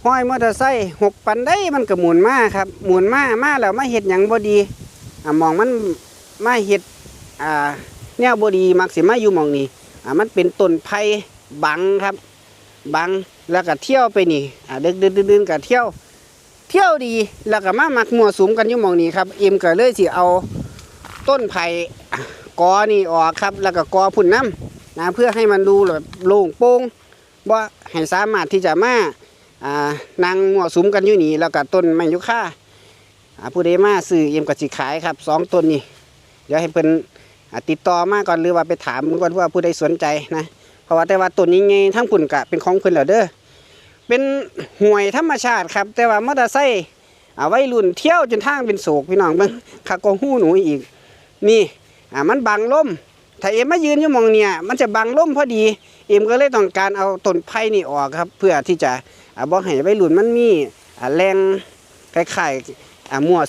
ห้อยมอเตอร์ไซค์หกปันได้มันก็หมุนมาครับหมุนมาแล้วมาเฮ็ดหยังบ่ดีมองมันมาเฮ็ดแนวบ่ดีมักสิมาอยู่หม่องนี้มันเป็นต้นไผ่บังครับบังแล้วก็เที่ยวไปนี่ดึกๆก็เที่ยวดีแล้วก็มามักมั่วสุมกันอยู่หม่องนี้ครับเอ็มก็เลยสิเอาต้นไผ่กอนี่ออกครับแล้วก็กอพุ่นน้ำนะเพื่อให้มันดูแบบโล่งโปร่งบ่ให้สามารถที่จะมานั่งมั่วสุมกันอยู่นี่แล้วก็ต้นไม้ยุค่าผู้ใดมาซื้อเอ็มก็สิขายครับ2ต้นนี่เดี๋ยวให้เพิ่นติดต่อมาก่อนหรือว่าไปถามก่อนว่าผู้ใดสนใจนะเพราะว่าแต่ว่าต้นนี้ไงทั้งพุ่นก็เป็นของเพิ่นแล้วเด้อเป็นห้วยธรรมชาติครับแต่ว่ามอเตอร์ไซค์วัยรุ่นเที่ยวจนทางเป็นโศกพี่น้องเบิ่งคักกว่าหูหนูอีกนี่มันบังลมถ้าเอ็มมายืนอยู่หม่องเนี่ยมันจะบังลมพอดีเอ็มก็เลยต้องการเอาต้นไผ่นี่ออกครับเพื่อที่จะบ่ให้วัยรุ่นมันมีแรงคล้ายๆมั่ว